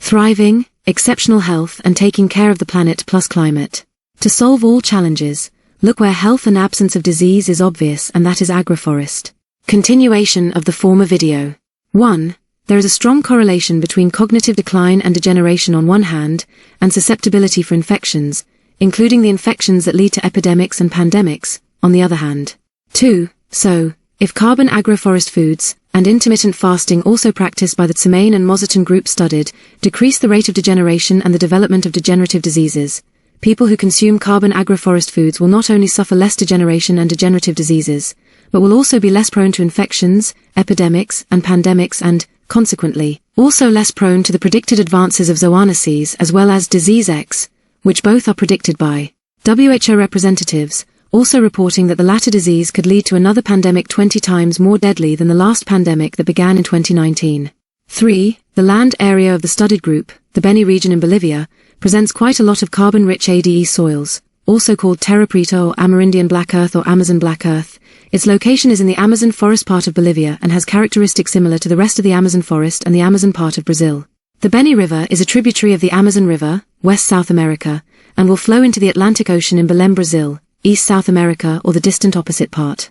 Thriving, exceptional health and taking care of the planet plus climate. To solve all challenges, look where health and absence of disease is obvious, and that is agroforest. Continuation of the former video. 1. There is a strong correlation between cognitive decline and degeneration on one hand, and susceptibility for infections, including the infections that lead to epidemics and pandemics, on the other hand. 2. So, if carbon agroforest foods, and intermittent fasting also practiced by the Tsimané and Mosetén group studied, decrease the rate of degeneration and the development of degenerative diseases, people who consume carbon agroforest foods will not only suffer less degeneration and degenerative diseases, but will also be less prone to infections, epidemics and pandemics and, consequently, also less prone to the predicted advances of zoonoses as well as disease X, which both are predicted by WHO representatives, also reporting that the latter disease could lead to another pandemic 20 times more deadly than the last pandemic that began in 2019. 3. The land area of the studied group, the Beni region in Bolivia, presents quite a lot of carbon-rich ADE soils, also called Terra, Preta or Amerindian black earth or Amazon black earth. Its location is in the Amazon forest part of Bolivia and has characteristics similar to the rest of the Amazon forest and the Amazon part of Brazil. The Beni River is a tributary of the Amazon River, West South America, and will flow into the Atlantic Ocean in Belém, Brazil, East South America or the distant opposite part.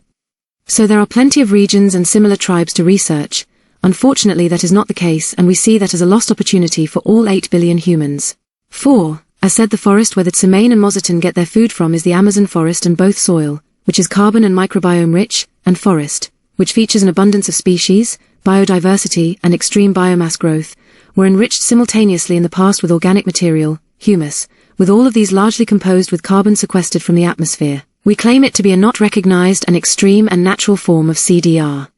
So there are plenty of regions and similar tribes to research. Unfortunately that is not the case, and we see that as a lost opportunity for all 8 billion humans. 4. As said, the forest where the Tsimané and Mosetén get their food from is the Amazon forest, and both soil, which is carbon and microbiome rich, and forest, which features an abundance of species, biodiversity and extreme biomass growth, were enriched simultaneously in the past with organic material, humus, with all of these largely composed with carbon sequestered from the atmosphere. We claim it to be a not recognized and extreme and natural form of C.D.R.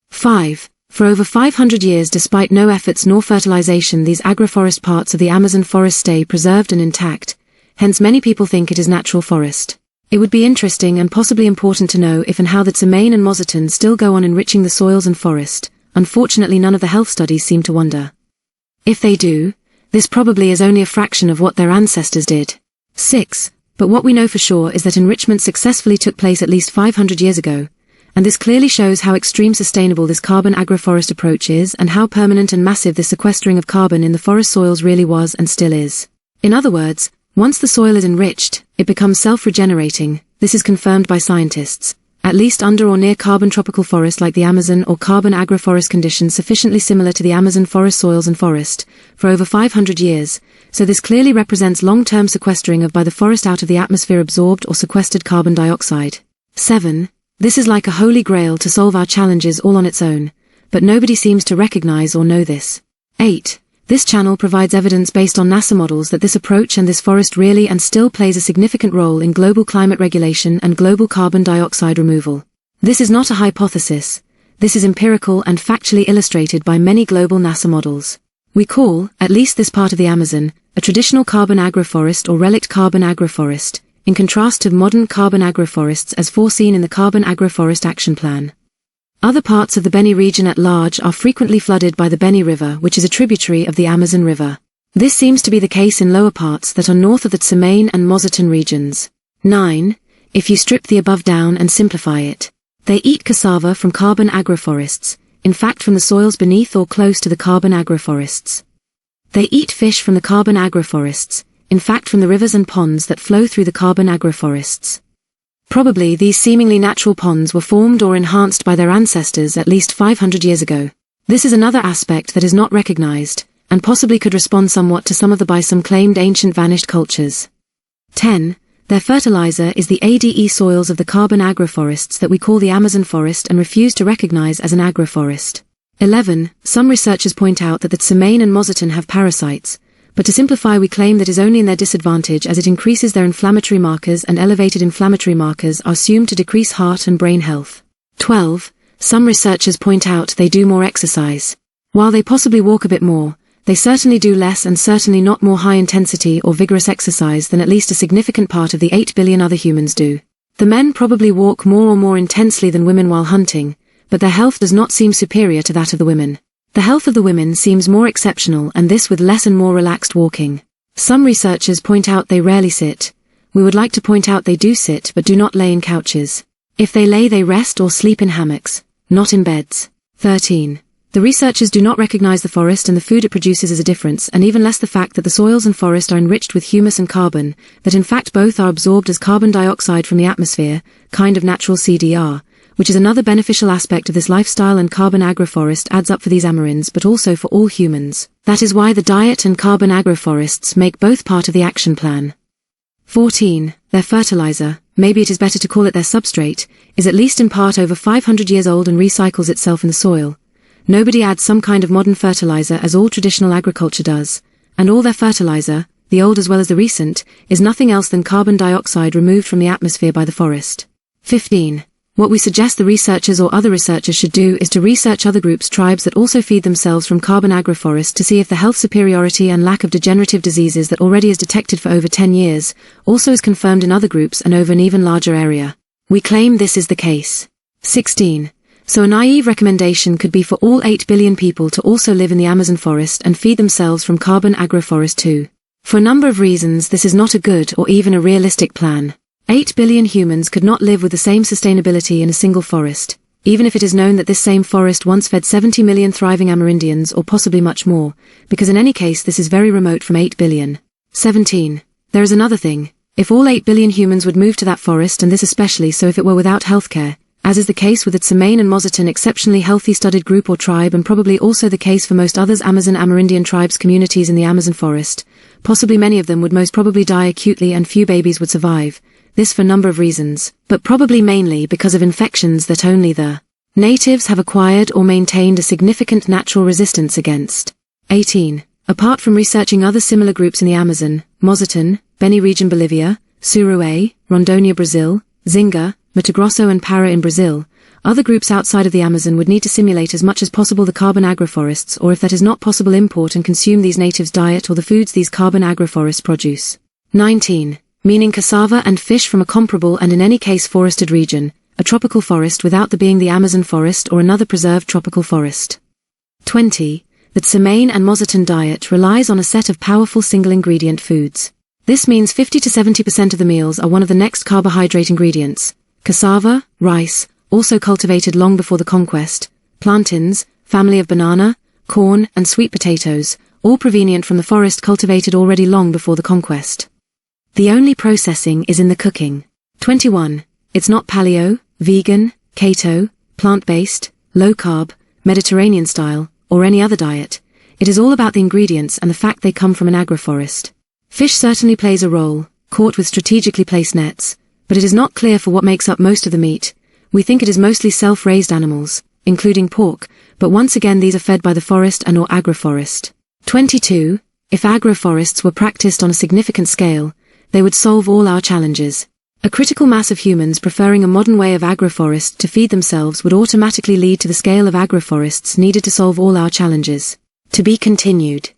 5. For over 500 years, despite no efforts nor fertilization, these agroforest parts of the Amazon forest stay preserved and intact, hence many people think it is natural forest. It would be interesting and possibly important to know if and how the Tsimané and Mosetén still go on enriching the soils and forest. Unfortunately, none of the health studies seem to wonder. If they do, this probably is only a fraction of what their ancestors did. 6. But what we know for sure is that enrichment successfully took place at least 500 years ago, and this clearly shows how extreme sustainable this carbon agroforest approach is and how permanent and massive this sequestering of carbon in the forest soils really was and still is. In other words, once the soil is enriched, it becomes self-regenerating. This is confirmed by scientists. At least under or near carbon tropical forest like the Amazon or carbon agroforest conditions sufficiently similar to the Amazon forest soils and forest, for over 500 years, so this clearly represents long-term sequestering of by the forest out of the atmosphere absorbed or sequestered carbon dioxide. 7. This is like a holy grail to solve our challenges all on its own, but nobody seems to recognize or know this. 8. This channel provides evidence based on NASA models that this approach and this forest really and still plays a significant role in global climate regulation and global carbon dioxide removal. This is not a hypothesis. This is empirical and factually illustrated by many global NASA models. We call, at least this part of the Amazon, a traditional carbon agroforest or relict carbon agroforest, in contrast to modern carbon agroforests as foreseen in the Carbon Agroforest Action Plan. Other parts of the Beni region at large are frequently flooded by the Beni River, which is a tributary of the Amazon River. This seems to be the case in lower parts that are north of the Tsimané and Mosetén regions. 9. If you strip the above down and simplify it, they eat cassava from carbon agroforests, in fact from the soils beneath or close to the carbon agroforests. They eat fish from the carbon agroforests, in fact from the rivers and ponds that flow through the carbon agroforests. Probably these seemingly natural ponds were formed or enhanced by their ancestors at least 500 years ago. This is another aspect that is not recognized, and possibly could respond somewhat to some of the by some claimed ancient vanished cultures. 10. Their fertilizer is the ADE soils of the carbon agroforests that we call the Amazon forest and refuse to recognize as an agroforest. 11. Some researchers point out that the Tsimané and Mosetén have parasites, but to simplify we claim that is only in their disadvantage as it increases their inflammatory markers, and elevated inflammatory markers are assumed to decrease heart and brain health. 12. Some researchers point out they do more exercise. While they possibly walk a bit more, they certainly do less and certainly not more high intensity or vigorous exercise than at least a significant part of the 8 billion other humans do. The men probably walk more or more intensely than women while hunting, but their health does not seem superior to that of the women. The health of the women seems more exceptional, and this with less and more relaxed walking. Some researchers point out they rarely sit. We would like to point out they do sit but do not lay in couches. If they lay, they rest or sleep in hammocks, not in beds. 13. The researchers do not recognize the forest and the food it produces as a difference, and even less the fact that the soils and forest are enriched with humus and carbon, that in fact both are absorbed as carbon dioxide from the atmosphere, kind of natural C.D.R, which is another beneficial aspect of this lifestyle and carbon agroforest adds up for these Amerinds but also for all humans. That is why the diet and carbon agroforests make both part of the action plan. 14. Their fertilizer, maybe it is better to call it their substrate, is at least in part over 500 years old and recycles itself in the soil. Nobody adds some kind of modern fertilizer as all traditional agriculture does, and all their fertilizer, the old as well as the recent, is nothing else than carbon dioxide removed from the atmosphere by the forest. 15. What we suggest the researchers or other researchers should do is to research other groups, tribes that also feed themselves from carbon agroforests to see if the health superiority and lack of degenerative diseases that already is detected for over 10 years also is confirmed in other groups and over an even larger area. We claim this is the case. 16. So a naive recommendation could be for all 8 billion people to also live in the Amazon forest and feed themselves from carbon agroforest too. For a number of reasons this is not a good or even a realistic plan. 8 billion humans could not live with the same sustainability in a single forest, even if it is known that this same forest once fed 70 million thriving Amerindians or possibly much more, because in any case this is very remote from 8 billion. 17. There is another thing. If all 8 billion humans would move to that forest, and this especially so if it were without healthcare, as is the case with the Tsimané and Mosetén exceptionally healthy studded group or tribe and probably also the case for most others Amazon Amerindian tribes communities in the Amazon forest, possibly many of them would most probably die acutely and few babies would survive. This for a number of reasons, but probably mainly because of infections that only the natives have acquired or maintained a significant natural resistance against. 18. Apart from researching other similar groups in the Amazon, Mosetén, Beni region Bolivia, Surué, Rondônia Brazil, Zinga, Mato Grosso and Para in Brazil, other groups outside of the Amazon would need to simulate as much as possible the carbon agroforests, or if that is not possible, import and consume these natives' diet or the foods these carbon agroforests produce. 19. Meaning cassava and fish from a comparable and in any case forested region, a tropical forest without the being the Amazon forest or another preserved tropical forest. 20. The Tsimané and Mosetén diet relies on a set of powerful single-ingredient foods. This means 50 to 70% of the meals are one of the next carbohydrate ingredients. Cassava, rice, also cultivated long before the conquest, plantains, family of banana, corn, and sweet potatoes, all prevenient from the forest cultivated already long before the conquest. The only processing is in the cooking. 21. It's not paleo, vegan, keto, plant-based, low-carb, Mediterranean style, or any other diet. It is all about the ingredients and the fact they come from an agroforest. Fish certainly plays a role, caught with strategically placed nets, but it is not clear for what makes up most of the meat. We think it is mostly self-raised animals, including pork, but once again these are fed by the forest and or agroforest. 22. If agroforests were practiced on a significant scale, they would solve all our challenges. A critical mass of humans preferring a modern way of agroforest to feed themselves would automatically lead to the scale of agroforests needed to solve all our challenges. To be continued.